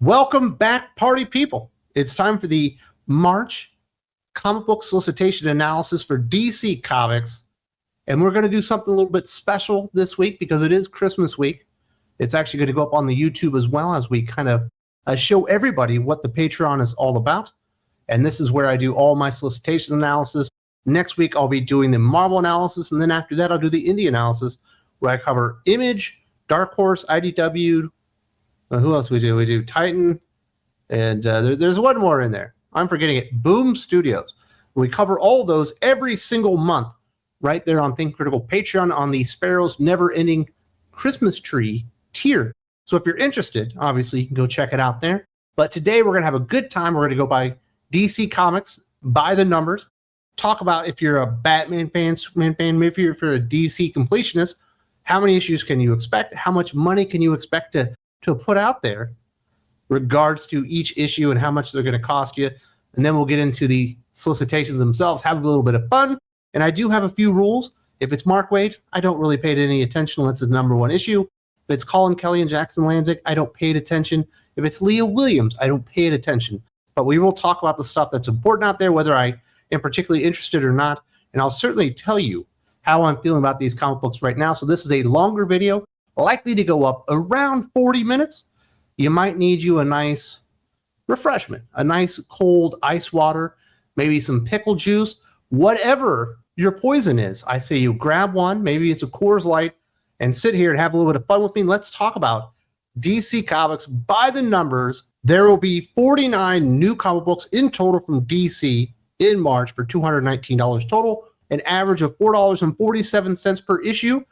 Welcome back, party people. It's time for the March comic book solicitation analysis for DC Comics. And we're going to do something a little bit special this week because it is Christmas week. It's actually going to go up on the YouTube as well as we kind of show everybody what the Patreon is all about. And this is where I do all my solicitation analysis. Next week, I'll be doing the Marvel analysis. And then after that, I'll do the indie analysis where I cover Image, Dark Horse, IDW. Who else we do? We do Titan. And there's one more in there. I'm forgetting it. Boom Studios. We cover all those every single month right there on Think Critical Patreon on the Sparrow's Never-Ending Christmas Tree tier. So if you're interested, obviously, you can go check it out there. But today, we're going to have a good time. We're going to go by DC Comics, by the numbers, talk about if you're a Batman fan, Superman fan, maybe if you're a DC completionist, how many issues can you expect? How much money can you expect to put out there regards to each issue and how much they're going to cost you? And then we'll get into the solicitations themselves, have a little bit of fun. And I do have a few rules. If it's Mark Waid, I don't really pay any attention unless it's the number one issue. If it's Colin Kelly and Jackson Lanzik, I don't pay attention. If it's Leah Williams, I don't pay attention. But we will talk about the stuff that's important out there, whether I am particularly interested or not. And I'll certainly tell you how I'm feeling about these comic books right now. So this is a longer video, likely to go up around 40 minutes. You might need you a nice refreshment, a nice cold ice water, maybe some pickle juice, whatever your poison is. I say you grab one, maybe it's a Coors Light, and sit here and have a little bit of fun with me. Let's talk about DC Comics by the numbers. There will be 49 new comic books in total from DC in March for $219 total, an average of $4.47 per issue.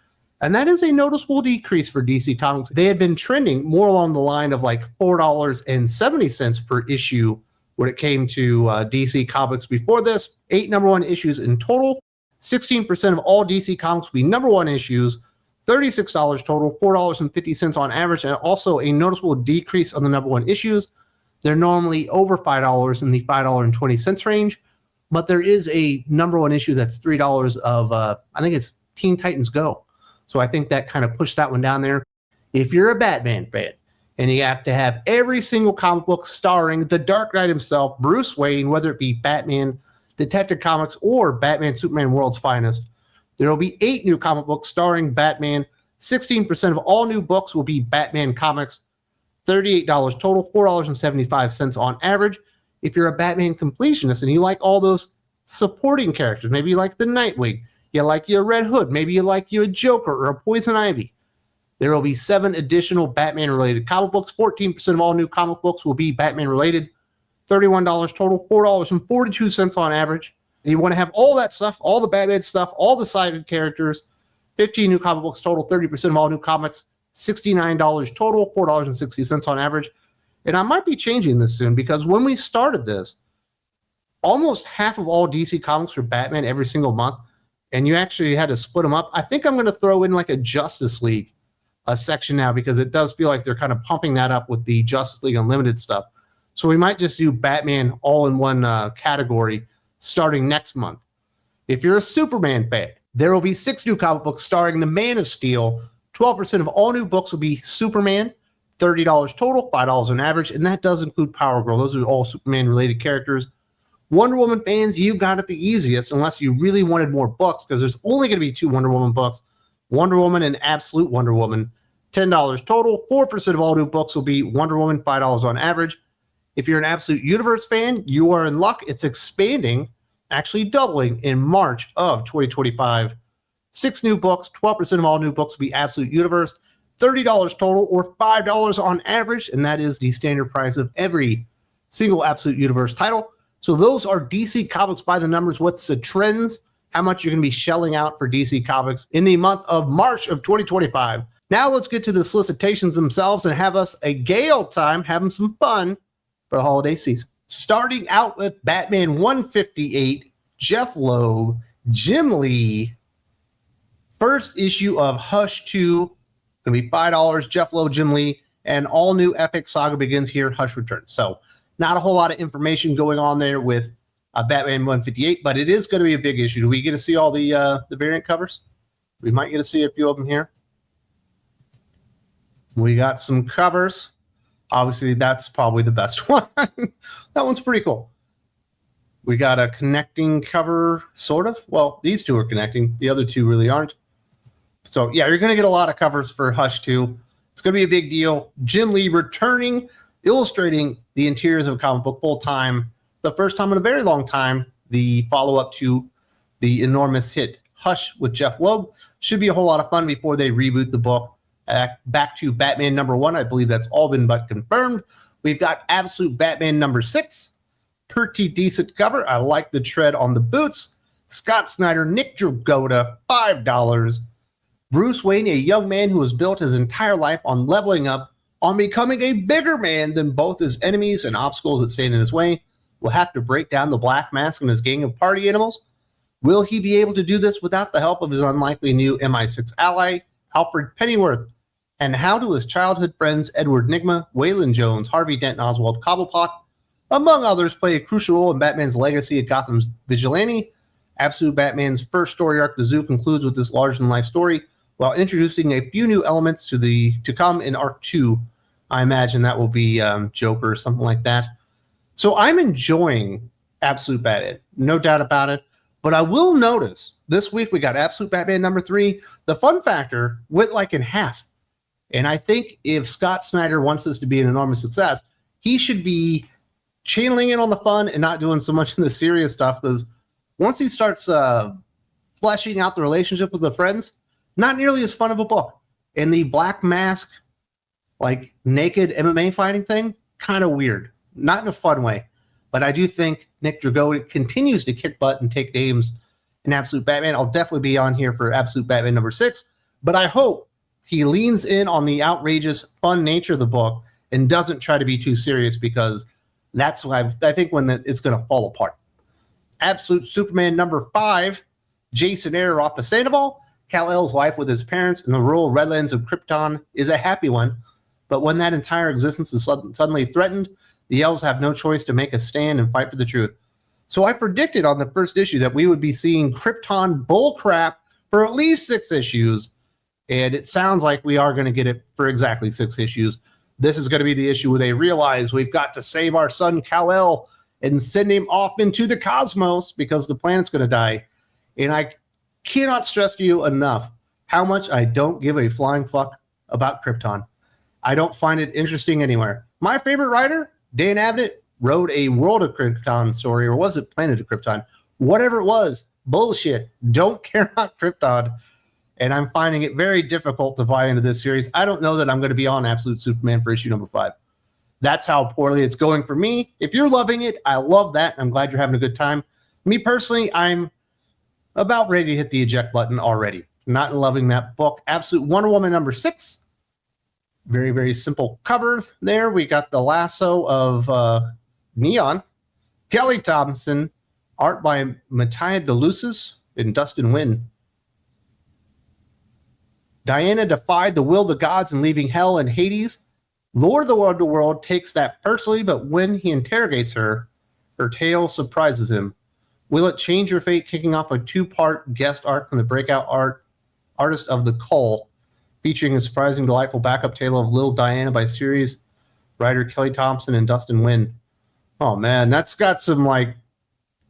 And that is a noticeable decrease for DC Comics. They had been trending more along the line of like $4.70 per issue when it came to DC Comics before this. 8 number one issues in total. 16% of all DC Comics will be number one issues. $36 total, $4.50 on average, and also a noticeable decrease on the number one issues. They're normally over $5 in the $5.20 range, but there is a number one issue that's $3 of, I think it's Teen Titans Go. So I think that kind of pushed that one down there. If you're a Batman fan and you have to have every single comic book starring the Dark Knight himself, Bruce Wayne, whether it be Batman, Detective Comics, or Batman Superman World's Finest, there will be 8 new comic books starring Batman. 16% of all new books will be Batman comics. $38 total, $4.75 on average. If you're a Batman completionist and you like all those supporting characters, maybe you like the Nightwing, you like your Red Hood, maybe you like you a Joker or a Poison Ivy, there will be 7 additional Batman-related comic books. 14% of all new comic books will be Batman-related. $31 total, $4.42 on average. And you want to have all that stuff, all the Batman stuff, all the sided characters. 15 new comic books total, 30% of all new comics. $69 total, $4.60 on average. And I might be changing this soon because when we started this, almost half of all DC comics were Batman every single month. And you actually had to split them up. I think I'm going to throw in like a Justice League section now because it does feel like they're kind of pumping that up with the Justice League Unlimited stuff. So we might just do Batman all in one category starting next month. If you're a Superman fan, there will be 6 new comic books starring the Man of Steel. 12% of all new books will be Superman. $30 total, $5 on average, and that does include Power Girl. Those are all Superman-related characters. Wonder Woman fans, you got it the easiest unless you really wanted more books because there's only going to be 2 Wonder Woman books, Wonder Woman and Absolute Wonder Woman. $10 total, 4% of all new books will be Wonder Woman, $5 on average. If you're an Absolute Universe fan, you are in luck. It's expanding, actually doubling in March of 2025. 6 new books, 12% of all new books will be Absolute Universe. $30 total or $5 on average, and that is the standard price of every single Absolute Universe title. So those are DC Comics by the numbers. What's the trends? How much you're going to be shelling out for DC Comics in the month of March of 2025. Now let's get to the solicitations themselves and have us a gay old time, having some fun for the holiday season. Starting out with Batman 158, Jeph Loeb, Jim Lee. First issue of Hush 2, going to be $5. Jeph Loeb, Jim Lee, and all new epic saga begins here. Hush returns. So not a whole lot of information going on there with Batman 158, but it is going to be a big issue. Do we get to see all the variant covers? We might get to see a few of them here. We got some covers. Obviously, that's probably the best one. That one's pretty cool. We got a connecting cover, sort of. Well, these two are connecting. The other two really aren't. So, yeah, you're going to get a lot of covers for Hush 2. It's going to be a big deal. Jim Lee returning, illustrating the interiors of a comic book full time. The first time in a very long time. The follow-up to the enormous hit Hush with Jeph Loeb. Should be a whole lot of fun before they reboot the book. Back to Batman #1. I believe that's all been but confirmed. We've got Absolute Batman #6. Pretty decent cover. I like the tread on the boots. Scott Snyder, Nick Dragotta, $5. Bruce Wayne, a young man who has built his entire life on leveling up, on becoming a bigger man than both his enemies and obstacles that stand in his way, will have to break down the Black Mask and his gang of party animals. Will he be able to do this without the help of his unlikely new MI6 ally, Alfred Pennyworth? And how do his childhood friends Edward Nygma, Waylon Jones, Harvey Dent, and Oswald Cobblepot, among others, play a crucial role in Batman's legacy at Gotham's vigilante? Absolute Batman's first story arc, The Zoo, concludes with this larger-than-life story, while introducing a few new elements to come in Arc 2. I imagine that will be Joker or something like that. So I'm enjoying Absolute Batman, no doubt about it. But I will notice, this week we got Absolute Batman #3. The fun factor went like in half. And I think if Scott Snyder wants this to be an enormous success, he should be channeling it on the fun and not doing so much in the serious stuff, because once he starts fleshing out the relationship with the friends, not nearly as fun of a book. And the Black Mask, like naked MMA fighting thing, kind of weird. Not in a fun way. But I do think Nick Dragotta continues to kick butt and take names in Absolute Batman. I'll definitely be on here for Absolute Batman #6. But I hope he leans in on the outrageous, fun nature of the book and doesn't try to be too serious, because that's why I think when it's going to fall apart. Absolute Superman #5, Jason Aaron off of Sandoval. Kal-El's life with his parents in the rural Redlands of Krypton is a happy one, but when that entire existence is suddenly threatened, the elves have no choice to make a stand and fight for the truth. So I predicted on the first issue that we would be seeing Krypton bullcrap for at least 6 issues, and it sounds like we are going to get it for exactly 6 issues. This is going to be the issue where they realize we've got to save our son Kal-El and send him off into the cosmos because the planet's going to die. And I cannot stress to you enough how much I don't give a flying fuck about Krypton. I don't find it interesting anywhere. My favorite writer, Dan Abnett, wrote a World of Krypton story, or was it Planet of Krypton? Whatever it was, bullshit. Don't care about Krypton. And I'm finding it very difficult to buy into this series. I don't know that I'm going to be on Absolute Superman for issue #5. That's how poorly it's going for me. If you're loving it, I love that. I'm glad you're having a good time. Me personally, I'm about ready to hit the eject button already. Not loving that book. Absolute Wonder Woman #6. Very, very simple cover there. We got the lasso of Neon. Kelly Thompson. Art by Mattia DeLucis and Dustin Wynn. Diana defied the will of the gods in leaving Hell and Hades. Lord of the Underworld takes that personally, but when he interrogates her, her tale surprises him. Will it change your fate? Kicking off a 2-part guest arc from the breakout artist of the Cull, featuring a surprising, delightful backup tale of Little Diana by series writer Kelly Thompson and Dustin Wynn. Oh man, that's got some like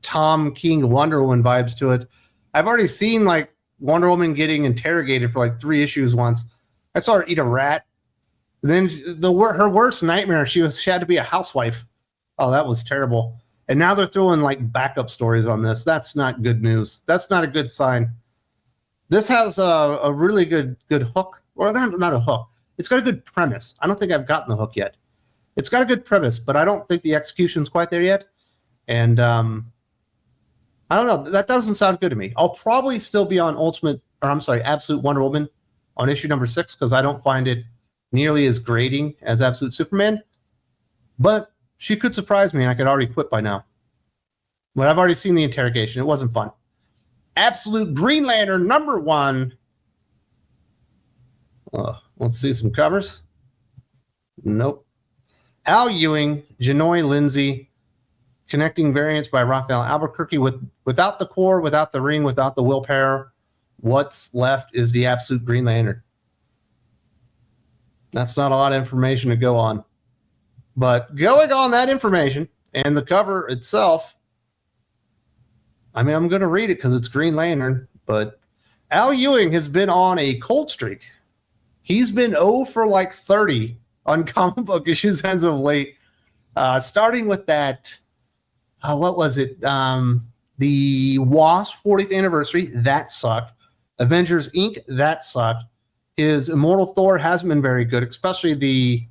Tom King Wonder Woman vibes to it. I've already seen like Wonder Woman getting interrogated for like 3 issues once. I saw her eat a rat. And then her worst nightmare, she had to be a housewife. Oh, that was terrible. And now they're throwing like backup stories on this. That's not good news. That's not a good sign. This has a really good hook. Or not a hook. It's got a good premise. I don't think I've gotten the hook yet. It's got a good premise, but I don't think the execution's quite there yet. And I don't know. That doesn't sound good to me. I'll probably still be on Absolute Wonder Woman on issue #6 because I don't find it nearly as grating as Absolute Superman. But she could surprise me, and I could already quit by now. But I've already seen the interrogation. It wasn't fun. Absolute Green Lantern #1. Let's see some covers. Nope. Al Ewing, Janoy Lindsay, connecting variants by Raphael Albuquerque. Without the core, without the ring, without the willpower, what's left is the Absolute Green Lantern. That's not a lot of information to go on. But going on that information and the cover itself, I mean, I'm going to read it because it's Green Lantern, but Al Ewing has been on a cold streak. He's been 0 for like 30 on comic book issues as of late. Starting with that, what was it? The Wasp 40th anniversary, that sucked. Avengers Inc., that sucked. His Immortal Thor hasn't been very good, especially the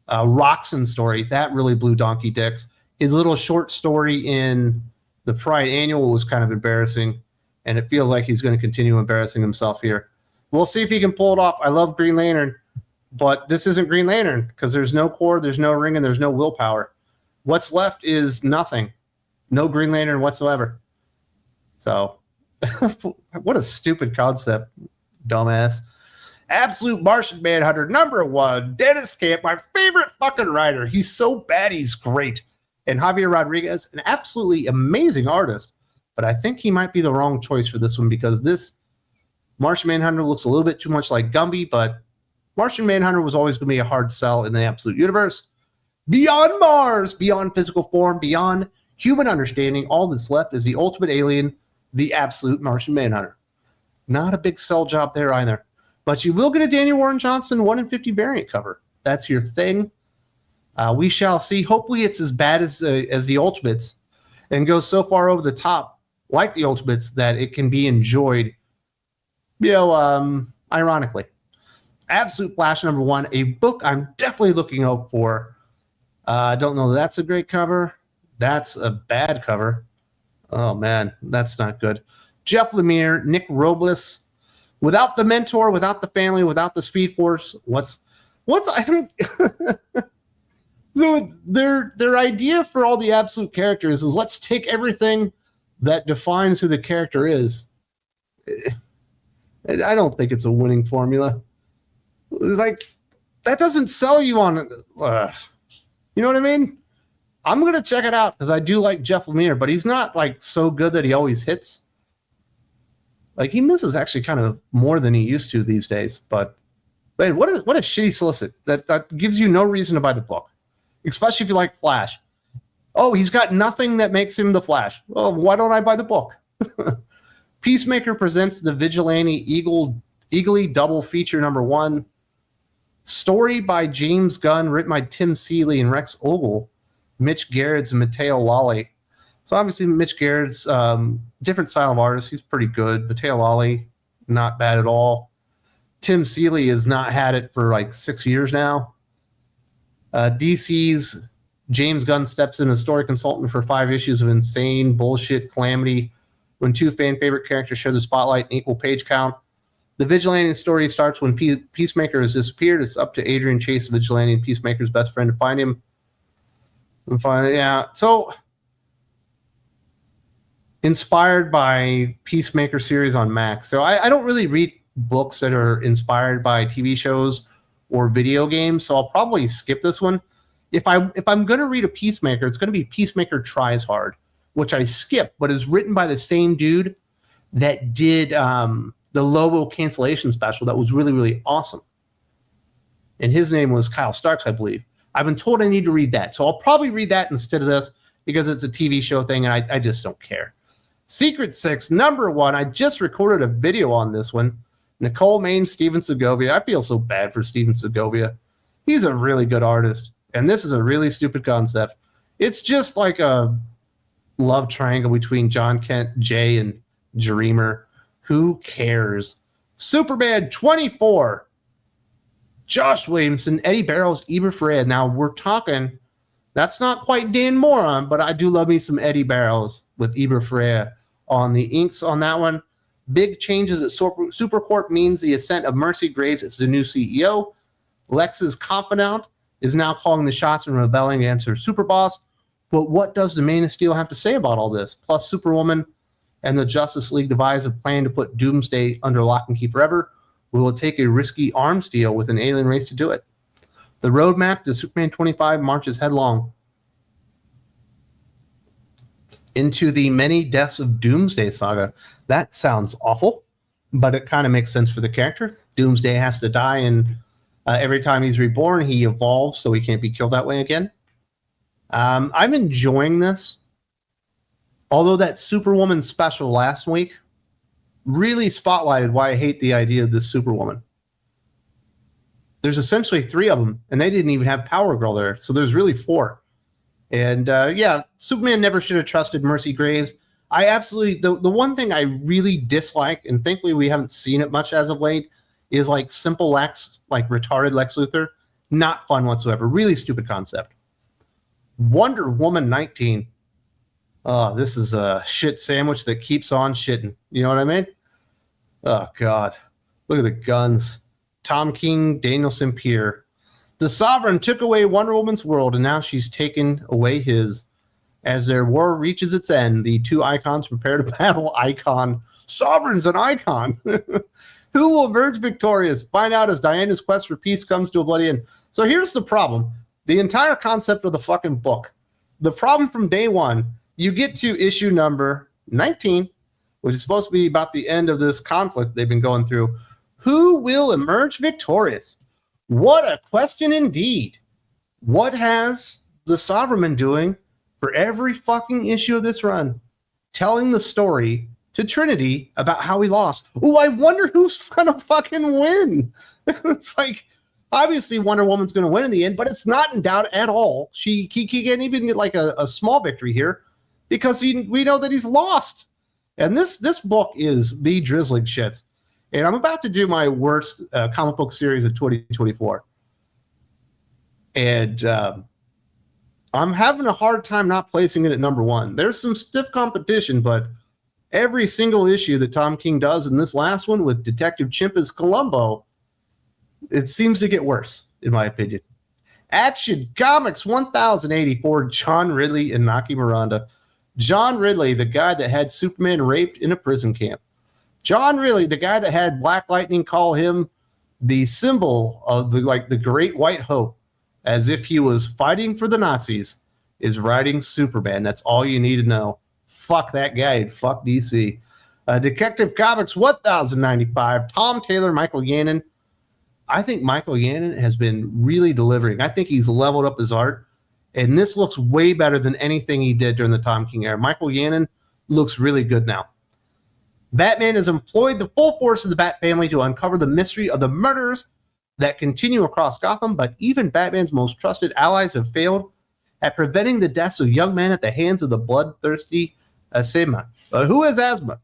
Roxxon story. That really blew donkey dicks. His little short story in the Pride Annual was kind of embarrassing, and it feels like he's going to continue embarrassing himself here. We'll see if he can pull it off. I love Green Lantern, but this isn't Green Lantern because there's no core, there's no ring, and there's no willpower. What's left is nothing. No Green Lantern whatsoever. So, what a stupid concept, dumbass. Absolute Martian Manhunter, #1. Dennis Camp, my favorite fucking writer. He's so bad, he's great. And Javier Rodriguez, an absolutely amazing artist. But I think he might be the wrong choice for this one because this Martian Manhunter looks a little bit too much like Gumby, but Martian Manhunter was always going to be a hard sell in the Absolute Universe. Beyond Mars, beyond physical form, beyond human understanding, all that's left is the ultimate alien, the Absolute Martian Manhunter. Not a big sell job there either. But you will get a Daniel Warren Johnson 1 in 50 variant cover. That's your thing. We shall see. Hopefully it's as bad as the Ultimates and goes so far over the top, like the Ultimates, that it can be enjoyed, ironically. Absolute Flash #1, a book I'm definitely looking out for. I don't know. That's a great cover. That's a bad cover. Oh, man, that's not good. Jeff Lemire, Nick Robles. Without the mentor, without the family, without the Speed Force, what's I think so their idea for all the Absolute characters is let's take everything that defines who the character is. I don't think it's a winning formula. It's like that doesn't sell you on you know what I mean? I'm gonna check it out because I do like Jeff Lemire, but he's not like so good that he always hits. Like he misses actually kind of more than he used to these days. But man, what a shitty solicit that gives you no reason to buy the book, especially if you like Flash. Oh, he's got nothing that makes him the Flash. Oh, why don't I buy the book? Peacemaker presents the Vigilante Eagly double feature #1. Story by James Gunn, written by Tim Seeley and Rex Ogle, Mitch Gerrits and Matteo Lolli. So obviously Mitch Gerrits, different style of artist. He's pretty good. Matteo Lolli, not bad at all. Tim Seeley has not had it for like 6 years now. DC's James Gunn steps in as story consultant for 5 issues of insane bullshit calamity when 2 fan favorite characters share the spotlight and equal page count. The Vigilante story starts when Peacemaker has disappeared. It's up to Adrian Chase, Vigilante, and Peacemaker's best friend to find him. So inspired by Peacemaker series on Max. So I don't really read books that are inspired by TV shows or video games, so I'll probably skip this one. If I'm going to read a Peacemaker, it's going to be Peacemaker Tries Hard, which I skip, but is written by the same dude that did the Lobo cancellation special that was really, really awesome. And his name was Kyle Starks, I believe. I've been told I need to read that, so I'll probably read that instead of this because it's a TV show thing, and I just don't care. Secret Six, #1. I just recorded a video on this one. Nicole Main, Steven Segovia. I feel so bad for Steven Segovia. He's a really good artist, and this is a really stupid concept. It's just like a love triangle between John Kent, Jay, and Dreamer. Who cares? Superman 24. Josh Williamson, Eddie Barrows, Eber Fred. Now we're talking, that's not quite Dan Moron, but I do love me some Eddie Barrows with Eber Fred on the inks on that one. Big changes at Supercorp means the ascent of Mercy Graves as the new CEO. Lex's confidant is now calling the shots and rebelling against her superboss. But what does the Man of Steel have to say about all this? Plus, Superwoman and the Justice League devise a plan to put Doomsday under lock and key forever. Will it take a risky arms deal with an alien race to do it? The roadmap to Superman 25 marches headlong into the many deaths of Doomsday saga. That sounds awful, but it kind of makes sense for the character. Doomsday has to die in Every time he's reborn, he evolves, so he can't be killed that way again. I'm enjoying this. Although that Superwoman special last week really spotlighted why I hate the idea of this Superwoman. There's essentially 3 of them, and they didn't even have Power Girl there, so there's really 4. And yeah, Superman never should have trusted Mercy Graves. I absolutely, the one thing I really dislike, and thankfully we haven't seen it much as of late, is like simple Lex, like retarded Lex Luthor. Not fun whatsoever. Really stupid concept. Wonder Woman 19. Oh, this is a shit sandwich that keeps on shitting. You know what I mean? Oh, God. Look at the guns. Tom King, Danielson Pierre. The Sovereign took away Wonder Woman's world, and now she's taken away his. As their war reaches its end, the 2 icons prepare to battle Icon. Sovereign's an icon. Who will emerge victorious? Find out as Diana's quest for peace comes to a bloody end. So here's the problem. The entire concept of the fucking book. The problem from day one, you get to issue number 19, which is supposed to be about the end of this conflict they've been going through. Who will emerge victorious? What a question indeed. What has the Sovereign been doing for every fucking issue of this run? Telling the story to Trinity about how he lost. Oh, I wonder who's gonna fucking win. It's like, obviously Wonder Woman's gonna win in the end, but it's not in doubt at all. He can't even get like a small victory here because we know that he's lost. And this book is the drizzling shits. And I'm about to do my worst comic book series of 2024. And I'm having a hard time not placing it at number 1. There's some stiff competition, but every single issue that Tom King does in this last one with Detective Chimp as Columbo, it seems to get worse, in my opinion. Action Comics 1084, John Ridley and Naki Miranda. John Ridley, the guy that had Superman raped in a prison camp. John Ridley, the guy that had Black Lightning call him the symbol of the great white hope, as if he was fighting for the Nazis, is writing Superman. That's all you need to know. Fuck that guy and fuck DC. Detective Comics 1095, Tom Taylor, Michael Yannon. I think Michael Yannon has been really delivering. I think he's leveled up his art, and this looks way better than anything he did during the Tom King era. Michael Yannon looks really good now. Batman has employed the full force of the Bat family to uncover the mystery of the murders that continue across Gotham, but even Batman's most trusted allies have failed at preventing the deaths of young men at the hands of the bloodthirsty Asima. Who has asthma?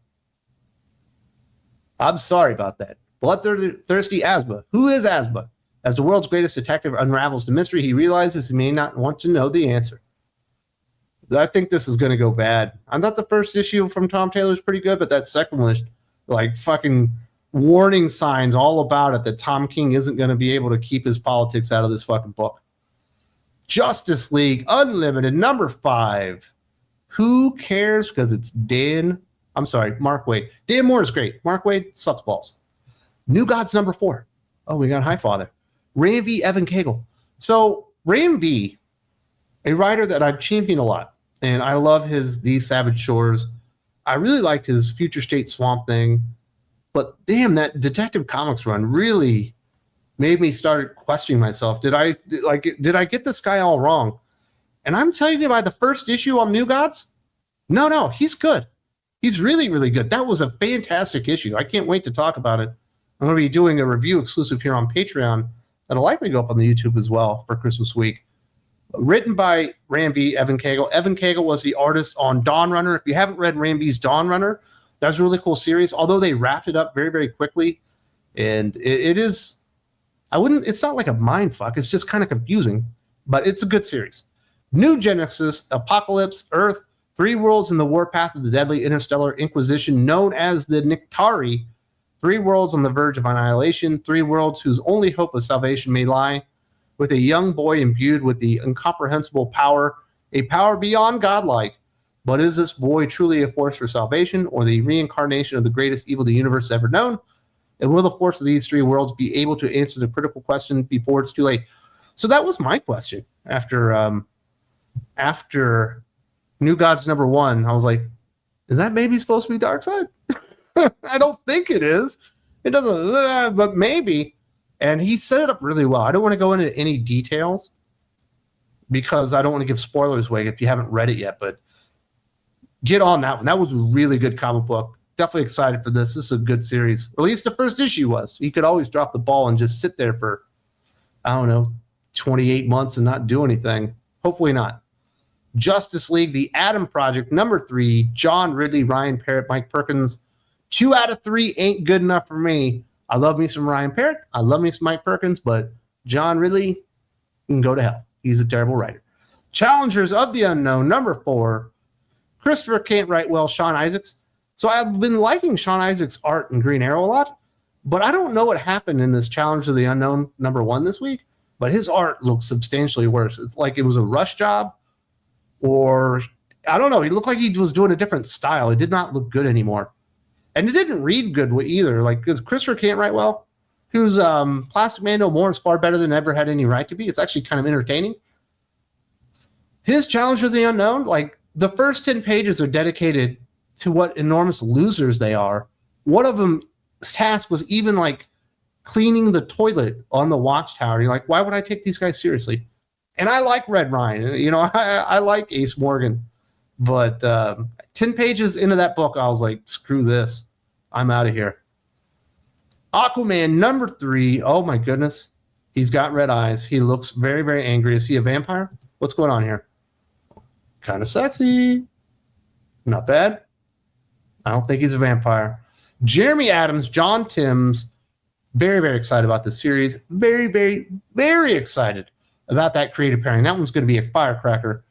I'm sorry about that. Bloodthirsty asthma. Who is asthma? As the world's greatest detective unravels the mystery, he realizes he may not want to know the answer. I think this is going to go bad. I thought the first issue from Tom Taylor is pretty good, but that second one is like fucking warning signs all about it that Tom King isn't going to be able to keep his politics out of this fucking book. Justice League Unlimited number 5. Who cares? Because it's Mark Waid. Dan Moore is great. Mark Waid sucks balls. New Gods number 4. Oh, we got Highfather. Ray V. Evan Cagle. So Ray V., a writer that I've championed a lot, and I love his These Savage Shores. I really liked his Future State Swamp Thing, but damn, that Detective Comics run really made me start questioning myself. Did I get this guy all wrong? And I'm telling you, by the first issue on New Gods, no, he's good. He's really, really good. That was a fantastic issue. I can't wait to talk about it. I'm going to be doing a review exclusive here on Patreon that'll likely go up on the YouTube as well for Christmas week. Written by Ram V. Evan Cagle. Evan Cagle was the artist on Dawn Runner. If you haven't read Ram V's Dawn Runner, that's a really cool series, although they wrapped it up very, very quickly. And it's not like a mind fuck. It's just kind of confusing, but it's a good series. New Genesis, Apocalypse, Earth, 3 worlds in the warpath of the deadly interstellar inquisition known as the Niktari. 3 worlds on the verge of annihilation. 3 worlds whose only hope of salvation may lie with a young boy imbued with the incomprehensible power, a power beyond godlike. But is this boy truly a force for salvation or the reincarnation of the greatest evil the universe has ever known? And will the force of these 3 worlds be able to answer the critical question before it's too late? So that was my question after New Gods number 1. I was like, is that maybe supposed to be Darkseid? I don't think it is. It doesn't, but maybe. And he set it up really well. I don't want to go into any details because I don't want to give spoilers away if you haven't read it yet, but get on that one. That was a really good comic book. Definitely excited for this. This is a good series. At least the first issue was. He could always drop the ball and just sit there for, I don't know, 28 months and not do anything. Hopefully not. Justice League, The Atom Project, #3, John Ridley, Ryan Parrott, Mike Perkins. 2 out of 3 ain't good enough for me. I love me some Ryan Parrott. I love me some Mike Perkins, but John Ridley can go to hell. He's a terrible writer. Challengers of the Unknown, #4. Christopher Can't Write Well, Sean Isaacs. So I've been liking Sean Isaacs' art in Green Arrow a lot, but I don't know what happened in this Challenge of the Unknown #1 this week, but his art looks substantially worse. It's like it was a rush job, or I don't know. He looked like he was doing a different style. It did not look good anymore. And it didn't read good either. Like, because Christopher Can't Write Well, whose Plastic Man No More is far better than ever had any right to be. It's actually kind of entertaining. His Challenge of the Unknown, like, the first 10 pages are dedicated to what enormous losers they are. One of them's task was even, like, cleaning the toilet on the Watchtower. You're like, why would I take these guys seriously? And I like Red Ryan. You know, I like Ace Morgan. But 10 pages into that book, I was like, screw this. I'm out of here. Aquaman #3. Oh, my goodness. He's got red eyes. He looks very, very angry. Is he a vampire? What's going on here? Kind of sexy. Not bad. I don't think he's a vampire. Jeremy Adams, John Timms. Very, very excited about this series. Very, very, very excited about that creative pairing. That one's going to be a firecracker.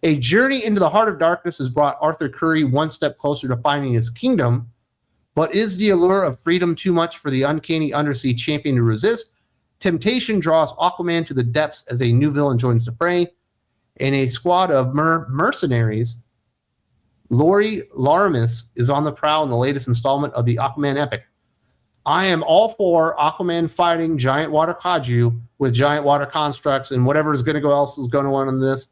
A journey into the heart of darkness has brought Arthur Curry one step closer to finding his kingdom. But is the allure of freedom too much for the uncanny undersea champion to resist? Temptation draws Aquaman to the depths as a new villain joins the fray. And a squad of mercenaries, Lori Laramis, is on the prowl in the latest installment of the Aquaman epic. I am all for Aquaman fighting giant water kaiju with giant water constructs and whatever is going to go else is going on in this.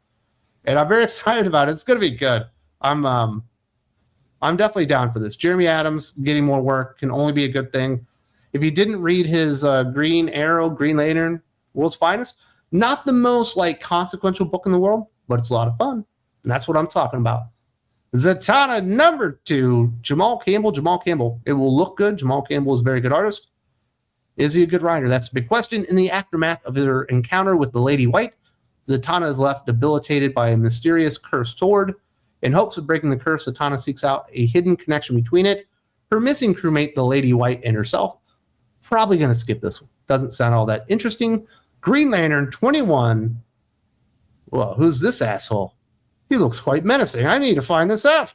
And I'm very excited about it. It's going to be good. I'm definitely down for this. Jeremy Adams getting more work can only be a good thing. If you didn't read his Green Arrow, Green Lantern, World's Finest, not the most like consequential book in the world, but it's a lot of fun. And that's what I'm talking about. Zatanna #2, Jamal Campbell. It will look good. Jamal Campbell is a very good artist. Is he a good writer? That's a big question. In the aftermath of her encounter with the Lady White, Zatanna is left debilitated by a mysterious cursed sword. In hopes of breaking the curse, Zatanna seeks out a hidden connection between it, her missing crewmate, the Lady White, and herself. Probably going to skip this one. Doesn't sound all that interesting. Green Lantern 21. Well, who's this asshole? He looks quite menacing. I need to find this out.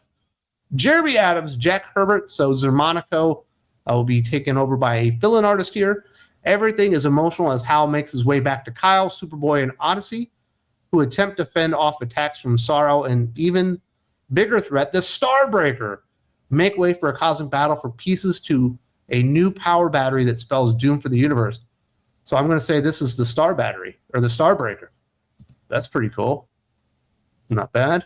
Jeremy Adams, Jack Herbert. So Zermanico will be taken over by a fill-in artist here. Everything is emotional as Hal makes his way back to Kyle, Superboy, and Odyssey, who attempt to fend off attacks from Sorrow and even bigger threat, the Starbreaker, make way for a cosmic battle for pieces to a new power battery that spells doom for the universe. So I'm going to say this is the Star Battery, or the Starbreaker. That's pretty cool. Not bad.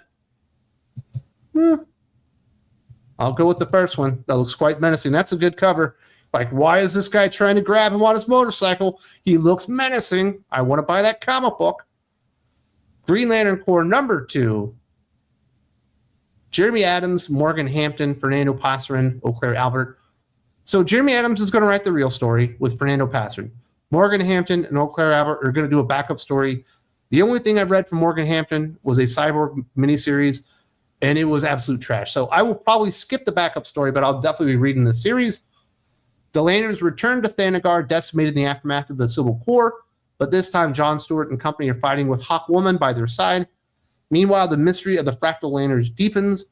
I'll go with the first one. That looks quite menacing. That's a good cover. Like, why is this guy trying to grab him on his motorcycle? He looks menacing. I want to buy that comic book. Green Lantern Corps #2. Jeremy Adams, Morgan Hampton, Fernando Passerin, Eau Claire Albert. So Jeremy Adams is going to write the real story with Fernando Passerin. Morgan Hampton and Eau Claire Albert are going to do a backup story. The only thing I've read from Morgan Hampton was a Cyborg miniseries, and it was absolute trash. So I will probably skip the backup story, but I'll definitely be reading the series. The Lanterns return to Thanagar, decimated in the aftermath of the Civil War, but this time John Stewart and company are fighting with Hawkwoman by their side. Meanwhile, the mystery of the Fractal Lanterns deepens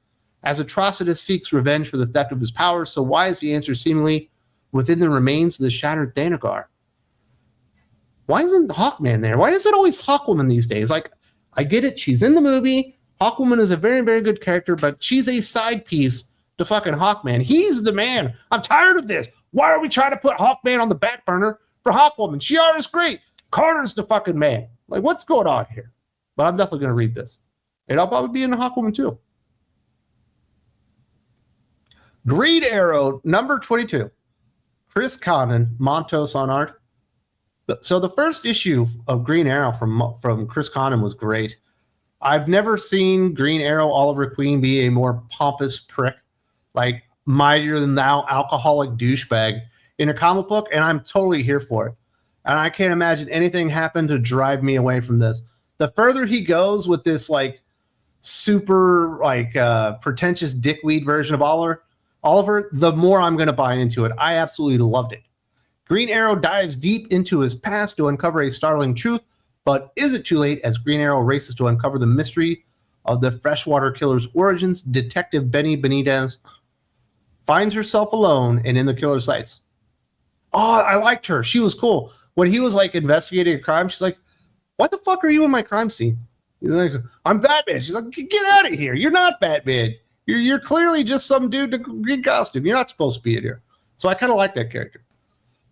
as Atrocitus seeks revenge for the theft of his powers. So why is the answer seemingly within the remains of the shattered Thanagar? Why isn't Hawkman there? Why is it always Hawkwoman these days? Like, I get it. She's in the movie. Hawkwoman is a very, very good character, but she's a side piece to fucking Hawkman. He's the man. I'm tired of this. Why are we trying to put Hawkman on the back burner for Hawkwoman? Shi'ar is great. Carter's the fucking man. Like, what's going on here? But I'm definitely going to read this. And I'll probably be into Hawkwoman too. Green Arrow #22. Chris Condon, Montos on art. So the first issue of Green Arrow from Chris Condon was great. I've never seen Green Arrow Oliver Queen be a more pompous prick, like mightier than thou alcoholic douchebag in a comic book, and I'm totally here for it. And I can't imagine anything happened to drive me away from this. The further he goes with this like super like pretentious dickweed version of Oliver, the more I'm going to buy into it. I absolutely loved it. Green Arrow dives deep into his past to uncover a startling truth, but is it too late as Green Arrow races to uncover the mystery of the freshwater killer's origins? Detective Benny Benitez finds herself alone and in the killer's sights. Oh, I liked her. She was cool. When he was like investigating a crime, she's like, "What the fuck are you in my crime scene?" He's like, "I'm Batman." She's like, "Get out of here. You're not Batman. You're clearly just some dude in a green costume. You're not supposed to be in here." So I kind of like that character.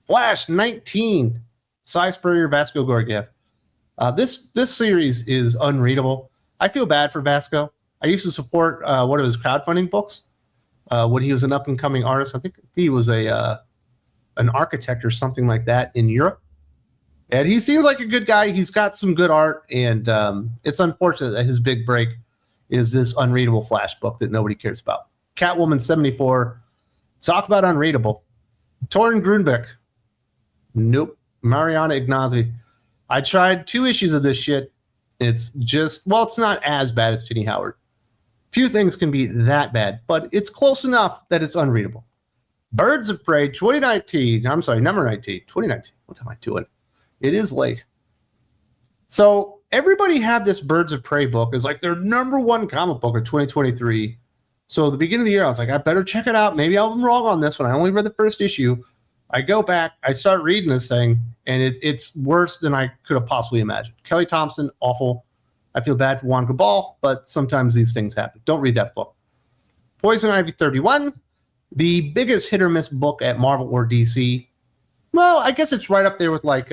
Flash 19, Cy Spurrier, Vasco Gorgiev. This series is unreadable. I feel bad for Vasco. I used to support one of his crowdfunding books when he was an up-and-coming artist. I think he was an architect or something like that in Europe. And he seems like a good guy. He's got some good art, and it's unfortunate that his big break is this unreadable Flash book that nobody cares about. Catwoman 74. Talk about unreadable. Torrin Grunbeck. Nope. Mariana Ignazi. I tried 2 issues of this shit. It's just, well, it's not as bad as Tini Howard. Few things can be that bad, but it's close enough that it's unreadable. Birds of Prey 2019. I'm sorry, number 19. 2019. What am I doing? It is late. So everybody had this Birds of Prey book as like their number one comic book of 2023. So at the beginning of the year, I was like, I better check it out. Maybe I'm wrong on this one. I only read the first issue. I go back, I start reading this thing, and it's worse than I could have possibly imagined. Kelly Thompson, awful. I feel bad for Juan Cabal, but sometimes these things happen. Don't read that book. Poison Ivy 31, the biggest hit or miss book at Marvel or DC. Well, I guess it's right up there with like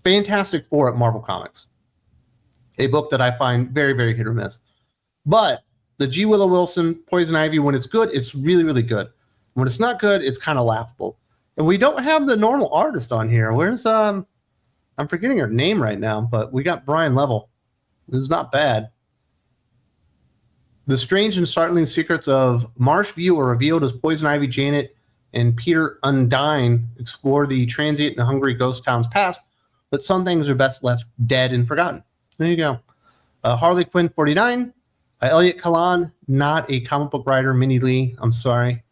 Fantastic Four at Marvel Comics. A book that I find very, very hit or miss. But the G. Willow Wilson, Poison Ivy, when it's good, it's really, really good. When it's not good, it's kind of laughable. And we don't have the normal artist on here. Where's I'm forgetting her name right now, but we got Brian Level. It was not bad. The strange and startling secrets of Marsh View are revealed as Poison Ivy, Janet, and Peter Undine explore the transient and hungry ghost town's past, but some things are best left dead and forgotten. There you go. Harley Quinn 49. Elliot Kalan, not a comic book writer. Minnie Lee, I'm sorry.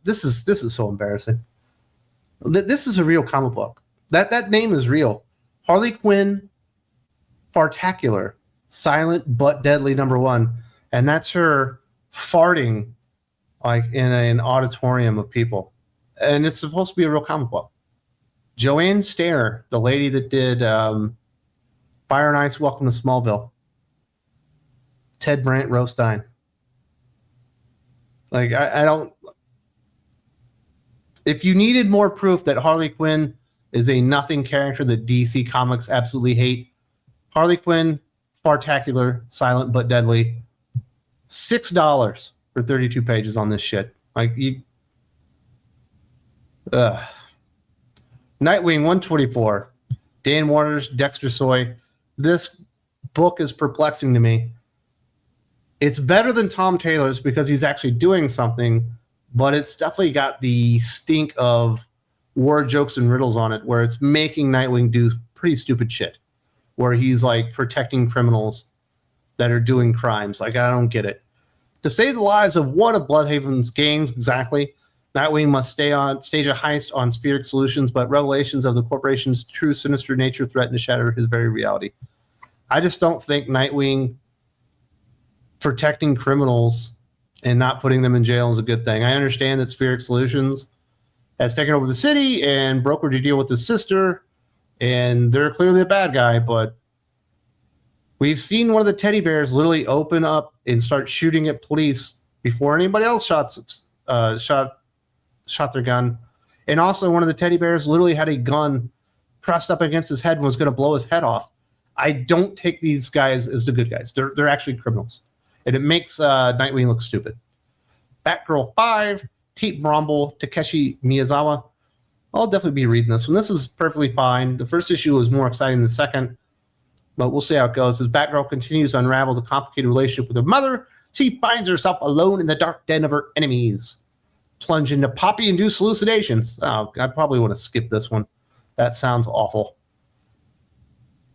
This is so embarrassing. This is a real comic book. That name is real. Harley Quinn Fartacular, silent but deadly #1, and that's her farting like in an auditorium of people, and it's supposed to be a real comic book. Joanne Stair, the lady that did Fire and Ice, Welcome to Smallville. Ted Brandt, Rostein. Like I don't. If you needed more proof that Harley Quinn is a nothing character that DC Comics absolutely hate, Harley Quinn, Fartacular, silent but deadly, $6 for 32 pages on this shit. Like you, Nightwing 124, Dan Waters, Dexter Soy. This book is perplexing to me. It's better than Tom Taylor's because he's actually doing something, but it's definitely got the stink of word jokes and riddles on it, where it's making Nightwing do pretty stupid shit, where he's like protecting criminals that are doing crimes. Like, I don't get it. To save the lives of one of Bloodhaven's gangs, exactly, Nightwing must stage a heist on Spheric Solutions, but revelations of the corporation's true sinister nature threaten to shatter his very reality. I just don't think Nightwing protecting criminals and not putting them in jail is a good thing. I understand that Spheric Solutions has taken over the city and brokered a deal with his sister, and they're clearly a bad guy, but we've seen one of the teddy bears literally open up and start shooting at police before anybody else shot their gun. And also one of the teddy bears literally had a gun pressed up against his head and was going to blow his head off. I don't take these guys as the good guys. They're actually criminals. And it makes Nightwing look stupid. Batgirl 5, Tate Bromble, Takeshi Miyazawa. I'll definitely be reading this one. This was perfectly fine. The first issue was more exciting than the second, but we'll see how it goes. As Batgirl continues to unravel the complicated relationship with her mother, she finds herself alone in the dark den of her enemies. Plunge into poppy-induced hallucinations. Oh, I probably want to skip this one. That sounds awful.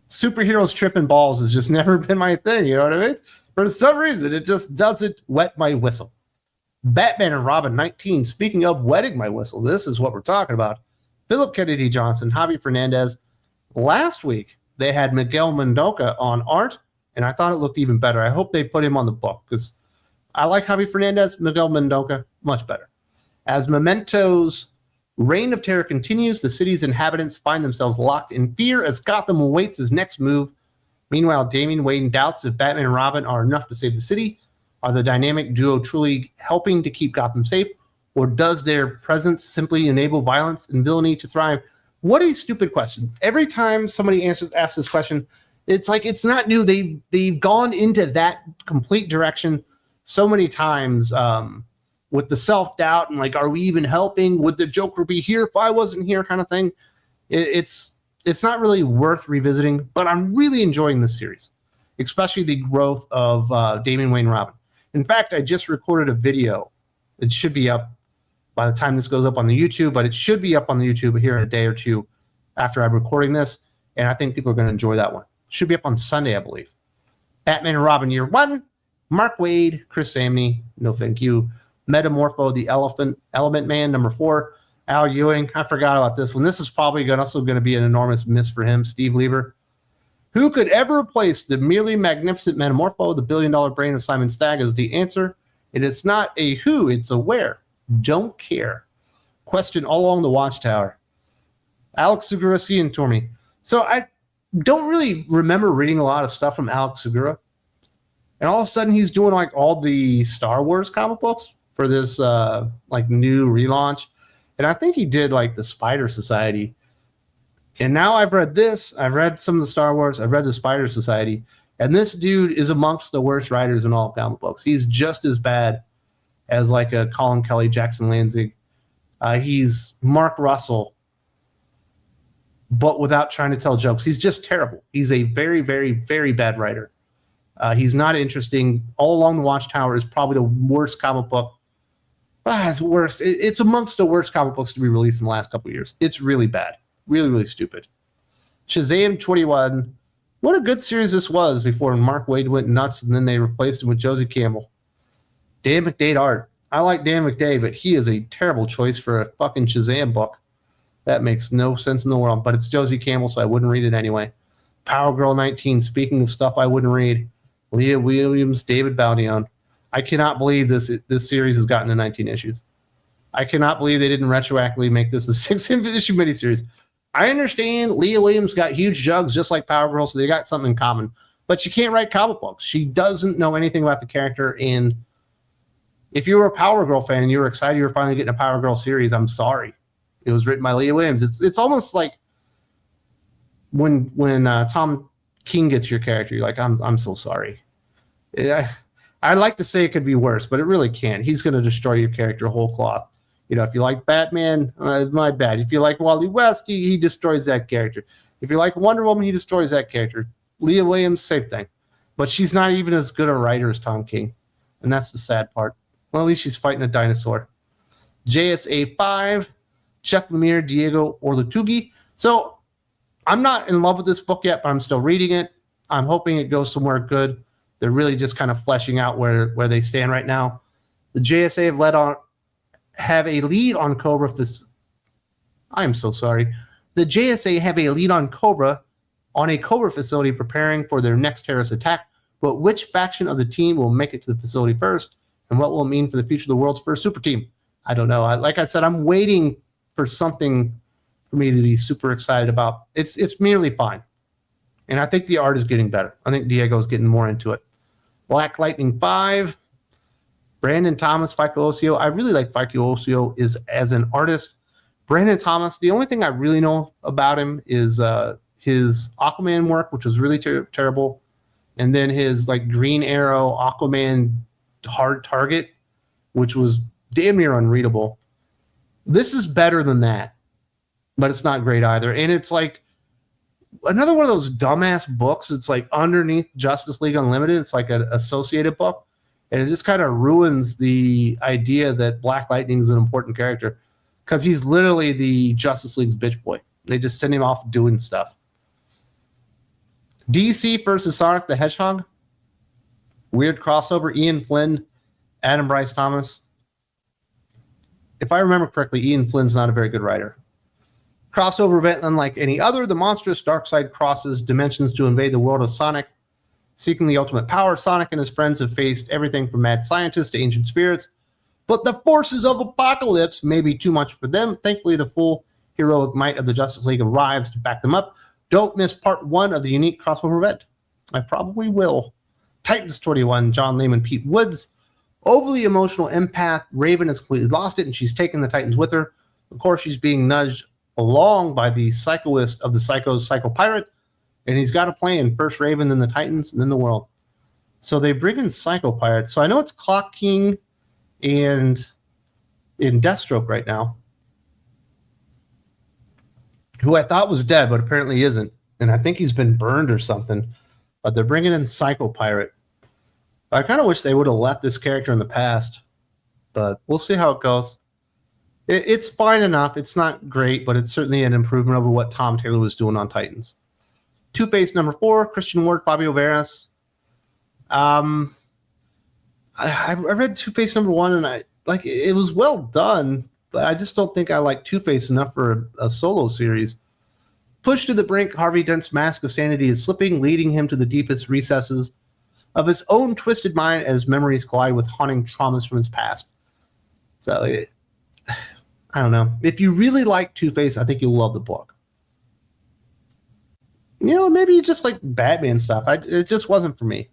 Superheroes tripping balls has just never been my thing, you know what I mean? For some reason, it just doesn't wet my whistle. Batman and Robin 19. Speaking of wetting my whistle, this is what we're talking about. Philip Kennedy Johnson, Javi Fernandez. Last week, they had Miguel Mendoza on art, and I thought it looked even better. I hope they put him on the book because I like Javi Fernandez. Miguel Mendoza, much better. As Memento's reign of terror continues, the city's inhabitants find themselves locked in fear as Gotham awaits his next move. Meanwhile, Damian Wayne doubts if Batman and Robin are enough to save the city. Are the dynamic duo truly helping to keep Gotham safe, or does their presence simply enable violence and villainy to thrive? What a stupid question. Every time somebody asks this question, it's like it's not new. They've gone into that complete direction so many times. With the self-doubt and like, are we even helping? Would the Joker be here if I wasn't here kind of thing? It's not really worth revisiting, but I'm really enjoying this series, especially the growth of Damian Wayne Robin. In fact, I just recorded a video. It should be up by the time this goes up on the YouTube, but it should be up on the YouTube here in a day or two after I'm recording this, and I think people are going to enjoy that one. It should be up on Sunday, I believe. Batman and Robin Year 1, Mark Waid, Chris Samney, no thank you. Metamorpho, the Element Man, number 4. Al Ewing, I forgot about this one. This is probably also going to be an enormous miss for him. Steve Lieber. Who could ever replace the merely magnificent Metamorpho, the billion-dollar brain of Simon Stagg, is the answer. And it's not a who, it's a where. Don't care. Question all along the Watchtower. Alex Segura, Cian Tormey. So I don't really remember reading a lot of stuff from Alex Segura. And all of a sudden he's doing like all the Star Wars comic books for this like new relaunch. And I think he did like the Spider Society. And now I've read this. I've read some of the Star Wars. I've read the Spider Society. And this dude is amongst the worst writers in all of comic books. He's just as bad as like a Colin Kelly, Jackson Lanzing. He's Mark Russell, but without trying to tell jokes. He's just terrible. He's a very, very, very bad writer. He's not interesting. All Along the Watchtower is probably the worst comic book. It's worst. It's amongst the worst comic books to be released in the last couple of years. It's really bad. Really, really stupid. Shazam 21. What a good series this was before Mark Waid went nuts and then they replaced him with Josie Campbell. Dan McDade art. I like Dan McDade, but he is a terrible choice for a fucking Shazam book. That makes no sense in the world, but it's Josie Campbell, so I wouldn't read it anyway. Power Girl 19. Speaking of stuff I wouldn't read. Leah Williams, David Baldion. I cannot believe this series has gotten to 19 issues. I cannot believe they didn't retroactively make this a 6-issue miniseries. I understand Leah Williams got huge jugs just like Power Girl, so they got something in common. But she can't write comic books. She doesn't know anything about the character. And if you were a Power Girl fan and you were excited you were finally getting a Power Girl series, I'm sorry. It was written by Leah Williams. It's almost like when Tom King gets your character, you're like, I'm so sorry. I'd like to say it could be worse, but it really can't. He's going to destroy your character whole cloth. You know, if you like Batman, my bad. If you like Wally West, he destroys that character. If you like Wonder Woman, he destroys that character. Leah Williams, same thing. But she's not even as good a writer as Tom King. And that's the sad part. Well, at least she's fighting a dinosaur. JSA 5, Jeff Lemire, Diego Orlatugi. So I'm not in love with this book yet, but I'm still reading it. I'm hoping it goes somewhere good. They're really just kind of fleshing out where they stand right now. The JSA have a lead on Cobra. I'm so sorry. The JSA have a lead on Cobra on a Cobra facility preparing for their next terrorist attack. But which faction of the team will make it to the facility first? And what will it mean for the future of the world's first super team? I don't know. Like I said, I'm waiting for something for me to be super excited about. It's merely fine. And I think the art is getting better. I think Diego's getting more into it. Black Lightning 5, Brandon Thomas, Fico Ocio. I really like Fico Ocio as an artist. Brandon Thomas, the only thing I really know about him is his Aquaman work, which was really terrible. And then his like Green Arrow, Aquaman Hard Target, which was damn near unreadable. This is better than that. but it's not great either. And it's like another one of those dumbass books. It's like underneath Justice League Unlimited. It's like an associated book. And it just kind of ruins the idea that Black Lightning is an important character because he's literally the Justice League's bitch boy. They just send him off doing stuff. DC versus Sonic the Hedgehog. Weird crossover. Ian Flynn, Adam Bryce Thomas. If I remember correctly, Ian Flynn's not a very good writer. Crossover event unlike any other. The monstrous Darkseid crosses dimensions to invade the world of Sonic. Seeking the ultimate power, Sonic and his friends have faced everything from mad scientists to ancient spirits. But the forces of apocalypse may be too much for them. Thankfully, the full heroic might of the Justice League arrives to back them up. Don't miss part 1 of the unique crossover event. I probably will. Titans 21, John Lehman, Pete Woods. Overly emotional empath, Raven has completely lost it, and she's taken the Titans with her. Of course, she's being nudged along by the psychoist of the Psychos, Psycho Pirate, and he's got a plan. First Raven, then the Titans, and then the world. So they bring in Psycho Pirate. So I know it's Clock King and in Deathstroke right now, who I thought was dead, but apparently isn't. And I think he's been burned or something. But they're bringing in Psycho Pirate. I kind of wish they would have left this character in the past, but we'll see how it goes. It's fine enough. It's not great, but it's certainly an improvement over what Tom Taylor was doing on Titans. Two-Face number 4, Christian Ward, Fabio Veras. I read Two-Face number 1, and it was well done, but I just don't think I like Two-Face enough for a solo series. Pushed to the brink, Harvey Dent's mask of sanity is slipping, leading him to the deepest recesses of his own twisted mind as memories collide with haunting traumas from his past. So, I don't know. If you really like Two-Face, I think you'll love the book. You know, maybe you just like Batman stuff. It just wasn't for me.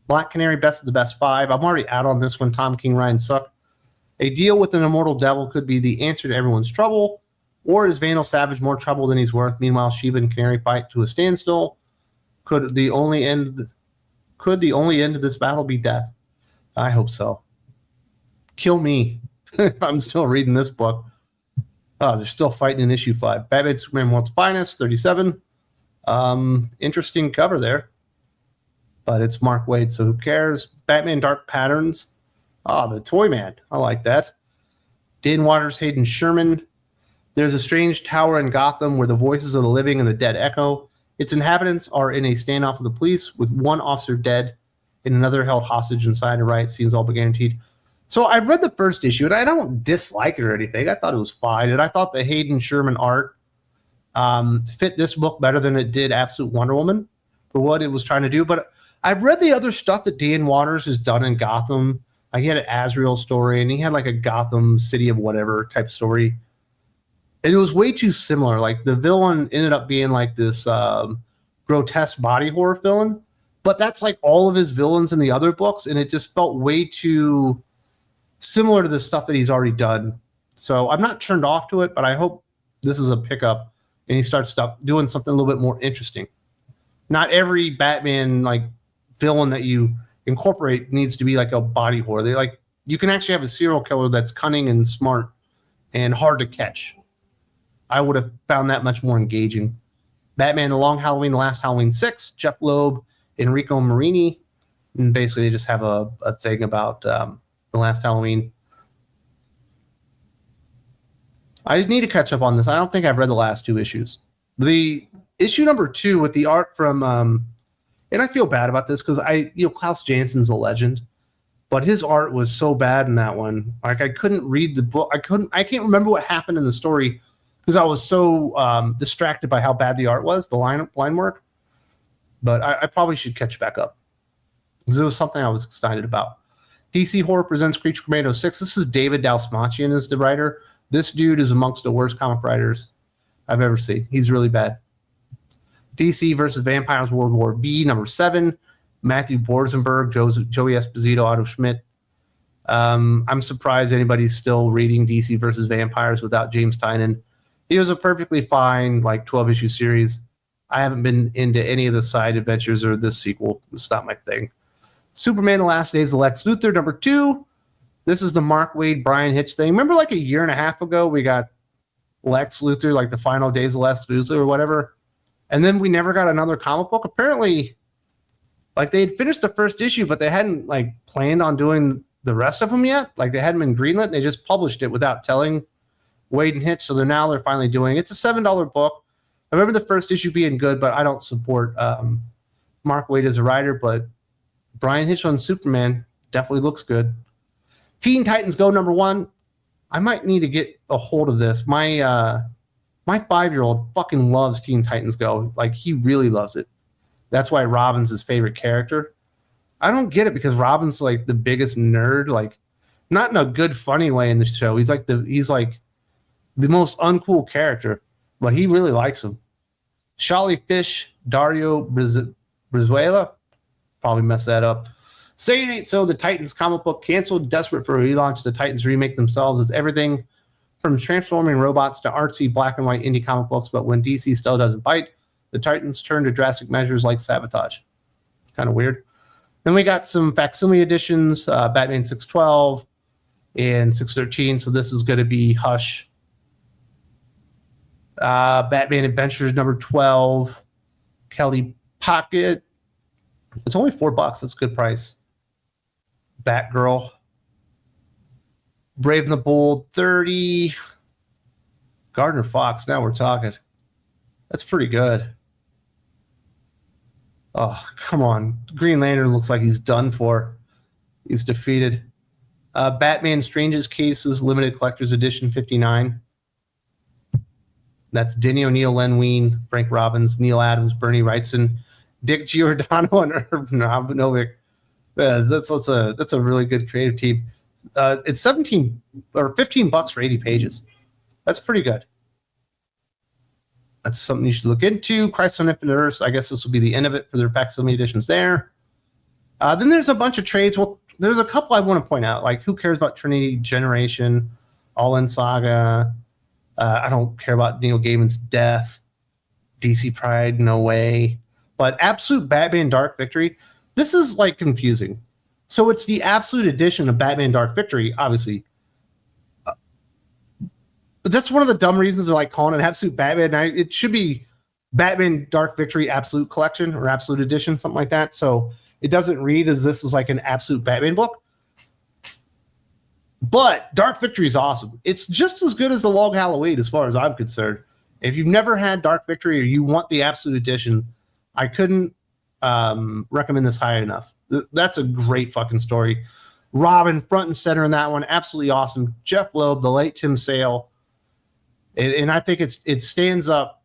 Black Canary, best of the best 5. I'm already out on this one. Tom King, Ryan Suck. A deal with an immortal devil could be the answer to everyone's trouble, or is Vandal Savage more trouble than he's worth? Meanwhile, Sheba and Canary fight to a standstill. Could the only end of this battle be death? I hope so. Kill me if I'm still reading this book. Oh, they're still fighting in issue 5. Batman Superman World's Finest, 37. Interesting cover there. But it's Mark Waid, so who cares? Batman Dark Patterns. The Toy Man. I like that. Dan Waters, Hayden Sherman. There's a strange tower in Gotham where the voices of the living and the dead echo. Its inhabitants are in a standoff with the police, with one officer dead and another held hostage inside. A riot seems all but guaranteed. So I read the first issue, and I don't dislike it or anything. I thought it was fine, and I thought the Hayden Sherman art fit this book better than it did Absolute Wonder Woman for what it was trying to do. But I've read the other stuff that Dan Waters has done in Gotham. Like he had an Azrael story, and he had like a Gotham City of whatever type story. And it was way too similar. Like the villain ended up being like this grotesque body horror villain, but that's like all of his villains in the other books, and it just felt way too similar to the stuff that he's already done. So I'm not turned off to it, but I hope this is a pickup and he starts doing something a little bit more interesting. Not every Batman like villain that you incorporate needs to be like a body horror. You can actually have a serial killer that's cunning and smart and hard to catch. I would have found that much more engaging. Batman, The Long Halloween, The Last Halloween 6, Jeph Loeb, Enrico Marini. And basically they just have a thing about The Last Halloween. I need to catch up on this. I don't think I've read the last 2 issues. The issue number 2 with the art from, and I feel bad about this because Klaus Jansson's a legend, but his art was so bad in that one. Like I couldn't read the book. I can't remember what happened in the story because I was so distracted by how bad the art was, the line work. But I probably should catch back up because it was something I was excited about. DC Horror presents Creature Commando 6. This is David Dalsmachian as the writer. This dude is amongst the worst comic writers I've ever seen. He's really bad. DC versus Vampires World War B, number 7. Matthew Borzenberg, Joey Esposito, Otto Schmidt. I'm surprised anybody's still reading DC versus Vampires without James Tynion. He was a perfectly fine 12-issue series. I haven't been into any of the side adventures or this sequel. It's not my thing. Superman: The Last Days of Lex Luthor, number 2. This is the Mark Waid, Brian Hitch thing. Remember a year and a half ago, we got Lex Luthor, like the final days of Lex Luthor or whatever. And then we never got another comic book. Apparently, like they had finished the first issue, but they hadn't like planned on doing the rest of them yet. Like they hadn't been greenlit. They just published it without telling Wade and Hitch. So they're finally doing it. It's a $7 book. I remember the first issue being good, but I don't support Mark Waid as a writer. But Brian Hitch on Superman definitely looks good. Teen Titans Go #1. I might need to get a hold of this. My 5-year-old fucking loves Teen Titans Go. Like he really loves it. That's why Robin's his favorite character. I don't get it because Robin's like the biggest nerd, like not in a good, funny way in the show. He's like the most uncool character, but he really likes him. Sholly Fish, Dario Brizuela, probably messed that up. Say It Ain't So, the Titans comic book canceled, desperate for a relaunch. The Titans remake themselves as everything from transforming robots to artsy black and white indie comic books. But when DC still doesn't bite, the Titans turn to drastic measures like sabotage. Kind of weird. Then we got some facsimile editions, Batman 612 and 613. So this is going to be Hush. Batman Adventures #12. Kelly Pocket. It's only $4. That's a good price. Batgirl. Brave and the Bold, 30. Gardner Fox. Now we're talking. That's pretty good. Oh, come on. Green Lantern looks like he's done for. He's defeated. Batman Strangest Cases, Limited Collector's Edition, 59. That's Denny O'Neil, Len Wein, Frank Robbins, Neil Adams, Bernie Wrightson, Dick Giordano, and Herb Novick. That's a really good creative team. It's 17 or $15 for 80 pages. That's pretty good. That's something you should look into. Christ on Infinite Earths. I guess this will be the end of it for their facsimile editions there. Then there's a bunch of trades. Well, there's a couple I want to point out. Like, who cares about Trinity Generation, All In Saga? I don't care about Neil Gaiman's death. DC Pride, no way. But Absolute Batman Dark Victory. This is like confusing. So it's the Absolute edition of Batman Dark Victory, obviously. That's one of the dumb reasons they're like calling it Absolute Batman. It should be Batman Dark Victory Absolute Collection or Absolute Edition, something like that. So it doesn't read as this is like an Absolute Batman book. But Dark Victory is awesome. It's just as good as the Long Halloween as far as I'm concerned. If you've never had Dark Victory or you want the Absolute Edition, I couldn't recommend this high enough. That's a great fucking story. Robin front and center in that one. Absolutely awesome. Jeph Loeb, the late Tim Sale. And I think it stands up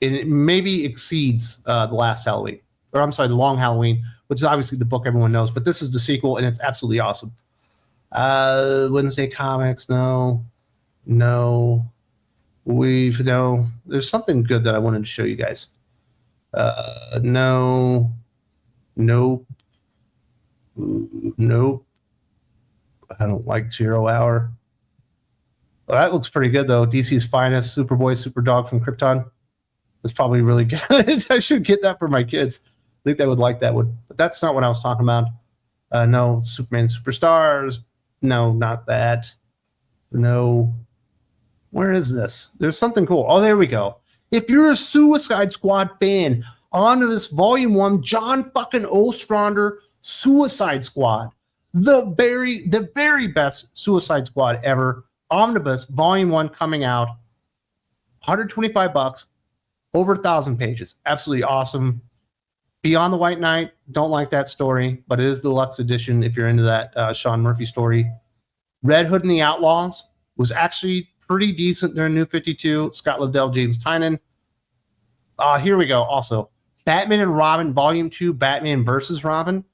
and it maybe exceeds the last Halloween. Or I'm sorry, the Long Halloween, which is obviously the book everyone knows. But this is the sequel and it's absolutely awesome. Wednesday Comics, no. There's something good that I wanted to show you guys. Nope. I don't like 0 Hour. Well, that looks pretty good, though. DC's Finest, Superboy, Superdog from Krypton. It's probably really good. I should get that for my kids. I think they would like that one. But that's not what I was talking about. No, Superman Superstars. No, not that. No. Where is this? There's something cool. Oh, there we go. If you're a Suicide Squad fan, on to this Volume 1, John fucking Ostrander Suicide Squad. The very best Suicide Squad ever. Omnibus, Volume 1 coming out. $125, over 1,000 pages. Absolutely awesome. Beyond the White Knight, don't like that story, but it is the deluxe edition if you're into that Sean Murphy story. Red Hood and the Outlaws was actually pretty decent during New 52. Scott Lobdell, James Tynion. Here we go. Also, Batman and Robin, Volume 2, Batman versus Robin.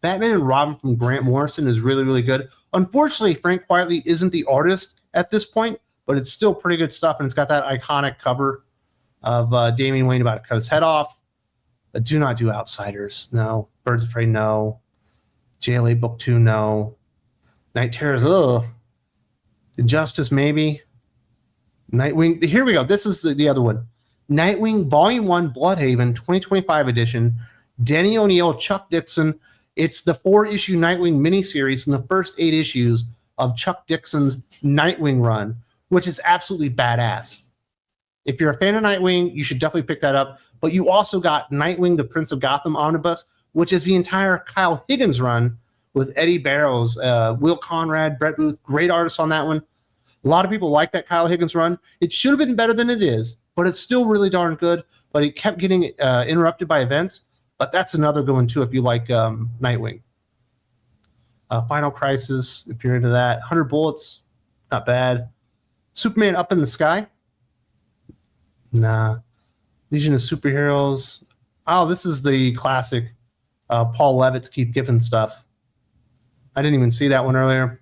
Batman and Robin from Grant Morrison is really, really good. Unfortunately, Frank Quitely isn't the artist at this point, but it's still pretty good stuff, and it's got that iconic cover of Damian Wayne about to cut his head off. Do not do Outsiders. No. Birds of Prey, no. JLA Book 2, no. Night Terrors, ugh. Injustice, maybe. Nightwing. Here we go. This is the other one. Nightwing, Volume 1, Bloodhaven, 2025 edition. Denny O'Neil, Chuck Dixon. It's the 4-issue Nightwing miniseries in the first 8 issues of Chuck Dixon's Nightwing run, which is absolutely badass. If you're a fan of Nightwing, you should definitely pick that up. But you also got Nightwing, the Prince of Gotham Omnibus, which is the entire Kyle Higgins run with Eddie Barrows, Will Conrad, Brett Booth, great artists on that one. A lot of people like that Kyle Higgins run. It should have been better than it is, but it's still really darn good. But it kept getting interrupted by events. But that's another good one, too, if you like Nightwing. Final Crisis, if you're into that. 100 Bullets, not bad. Superman Up in the Sky. Nah. Legion of Superheroes. Oh, this is the classic Paul Levitz, Keith Giffen stuff. I didn't even see that one earlier.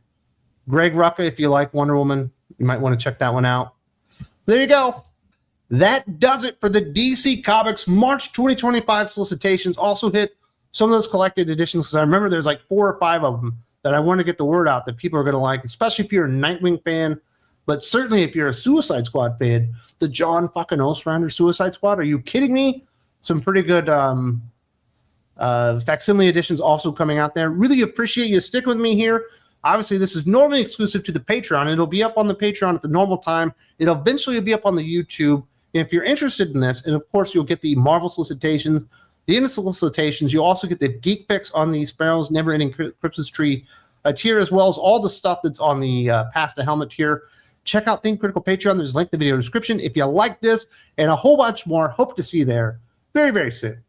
Greg Rucka, if you like Wonder Woman, you might want to check that one out. There you go. That does it for the DC Comics March 2025 solicitations. Also hit some of those collected editions because I remember there's like 4 or 5 of them that I want to get the word out that people are going to like, especially if you're a Nightwing fan. But certainly if you're a Suicide Squad fan, the John fucking Ostrander Suicide Squad, are you kidding me? Some pretty good facsimile editions also coming out there. Really appreciate you sticking with me here. Obviously, this is normally exclusive to the Patreon. It'll be up on the Patreon at the normal time. It'll eventually be up on the YouTube. If you're interested in this, and of course, you'll get the Marvel solicitations, the Indie solicitations. You'll also get the Geek Picks on the Sparrows Never Ending Christmas Tree tier, as well as all the stuff that's on the Past the Helmet tier. Check out Think Critical Patreon. There's a link in the video description. If you like this and a whole bunch more, hope to see you there very, very soon.